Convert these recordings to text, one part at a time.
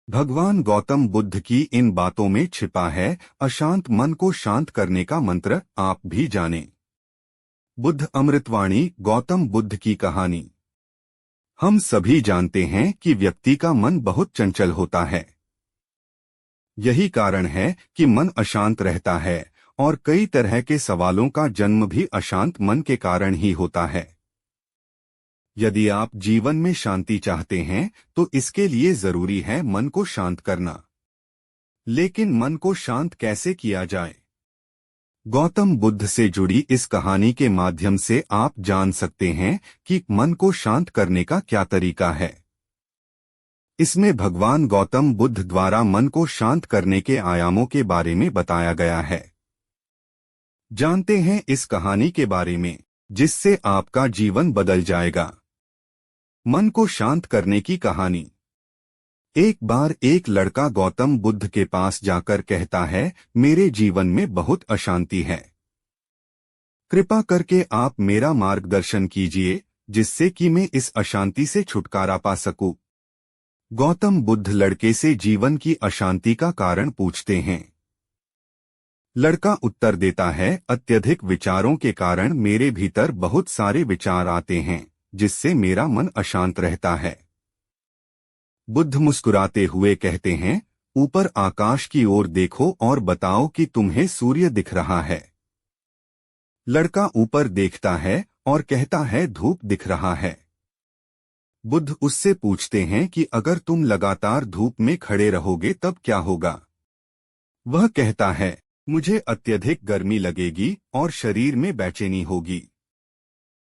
भगवान गौतम बुद्ध की इन बातों में छिपा है अशांत मन को शांत करने का मंत्र। आप भी जानें। बुद्ध अमृतवाणी गौतम बुद्ध की कहानी। हम सभी जानते हैं कि व्यक्ति का मन बहुत चंचल होता है। यही कारण है कि मन अशांत रहता है और कई तरह के सवालों का जन्म भी अशांत मन के कारण ही होता है। यदि आप जीवन में शांति चाहते हैं तो इसके लिए जरूरी है मन को शांत करना। लेकिन मन को शांत कैसे किया जाए? गौतम बुद्ध से जुड़ी इस कहानी के माध्यम से आप जान सकते हैं कि मन को शांत करने का क्या तरीका है। इसमें भगवान गौतम बुद्ध द्वारा मन को शांत करने के आयामों के बारे में बताया गया है। जानते हैं इस कहानी के बारे में, जिससे आपका जीवन बदल जाएगा। मन को शांत करने की कहानी। एक बार एक लड़का गौतम बुद्ध के पास जाकर कहता है, मेरे जीवन में बहुत अशांति है। कृपा करके आप मेरा मार्गदर्शन कीजिए जिससे कि मैं इस अशांति से छुटकारा पा सकूं। गौतम बुद्ध लड़के से जीवन की अशांति का कारण पूछते हैं। लड़का उत्तर देता है, अत्यधिक विचारों के कारण मेरे भीतर बहुत सारे विचार आते हैं जिससे मेरा मन अशांत रहता है। बुद्ध मुस्कुराते हुए कहते हैं, ऊपर आकाश की ओर देखो और बताओ कि तुम्हें सूर्य दिख रहा है। लड़का ऊपर देखता है और कहता है, धूप दिख रहा है। बुद्ध उससे पूछते हैं कि अगर तुम लगातार धूप में खड़े रहोगे तब क्या होगा? वह कहता है, मुझे अत्यधिक गर्मी लगेगी और शरीर में बेचैनी होगी।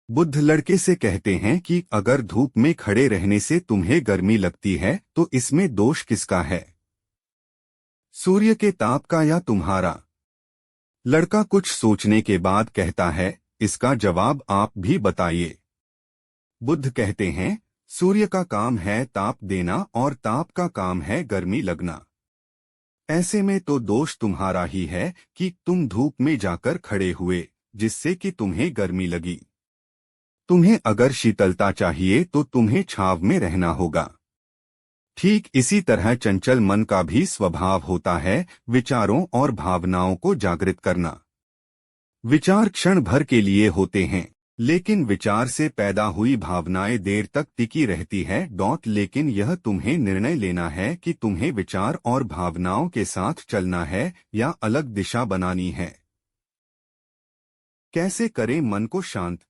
बुद्ध लड़के से कहते हैं कि अगर धूप में खड़े रहने से तुम्हें गर्मी लगती है तो इसमें दोष किसका है, सूर्य के ताप का या तुम्हारा? लड़का कुछ सोचने के बाद कहता है, इसका जवाब आप भी बताइए। बुद्ध कहते हैं, सूर्य का काम है ताप देना और ताप का काम है गर्मी लगना। ऐसे में तो दोष तुम्हारा ही है कि तुम धूप में जाकर खड़े हुए जिससे कि तुम्हें गर्मी लगी। तुम्हें अगर शीतलता चाहिए तो तुम्हें छांव में रहना होगा। ठीक इसी तरह चंचल मन का भी स्वभाव होता है विचारों और भावनाओं को जागृत करना। विचार क्षण भर के लिए होते हैं, लेकिन विचार से पैदा हुई भावनाएं देर तक टिकी रहती है। लेकिन यह तुम्हें निर्णय लेना है कि तुम्हें विचार और भावनाओं के साथ चलना है या अलग दिशा बनानी है। कैसे करें मन को शांत?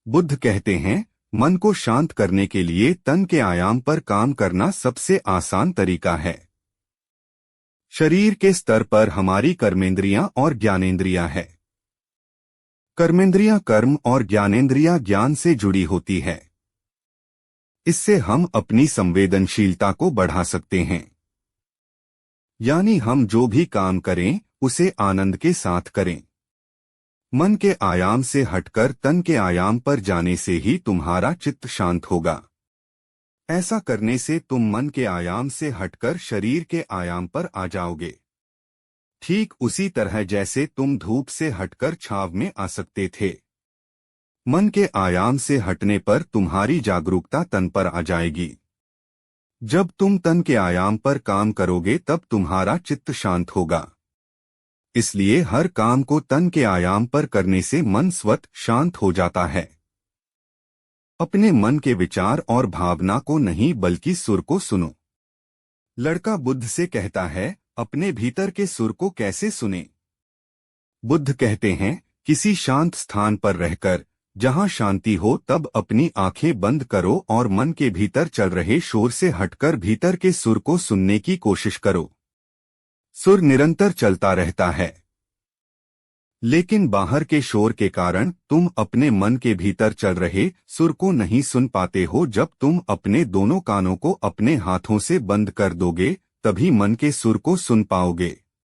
बुद्ध कहते हैं, मन को शांत करने के लिए तन के आयाम पर काम करना सबसे आसान तरीका है। शरीर के स्तर पर हमारी कर्मेंद्रियां और ज्ञानेंद्रियां है। कर्मेंद्रियां कर्म और ज्ञानेंद्रियां ज्ञान से जुड़ी होती है। इससे हम अपनी संवेदनशीलता को बढ़ा सकते हैं। यानी हम जो भी काम करें उसे आनंद के साथ करें। मन के आयाम से हटकर तन के आयाम पर जाने से ही तुम्हारा चित्त शांत होगा। ऐसा करने से तुम मन के आयाम से हटकर शरीर के आयाम पर आ जाओगे। ठीक उसी तरह जैसे तुम धूप से हटकर छांव में आ सकते थे। मन के आयाम से हटने पर तुम्हारी जागरूकता तन पर आ जाएगी। जब तुम तन के आयाम पर काम करोगे तब तुम्हारा चित्त शांत होगा। इसलिए हर काम को तन के आयाम पर करने से मन स्वतः शांत हो जाता है। अपने मन के विचार और भावना को नहीं बल्कि सुर को सुनो। लड़का बुद्ध से कहता है, अपने भीतर के सुर को कैसे सुने? बुद्ध कहते हैं, किसी शांत स्थान पर रहकर जहां शांति हो तब अपनी आंखें बंद करो और मन के भीतर चल रहे शोर से हटकर भीतर के सुर को सुनने की कोशिश करो। सुर निरंतर चलता रहता है, लेकिन बाहर के शोर के कारण तुम अपने मन के भीतर चल रहे सुर को नहीं सुन पाते हो। जब तुम अपने दोनों कानों को अपने हाथों से बंद कर दोगे तभी मन के सुर को सुन पाओगे।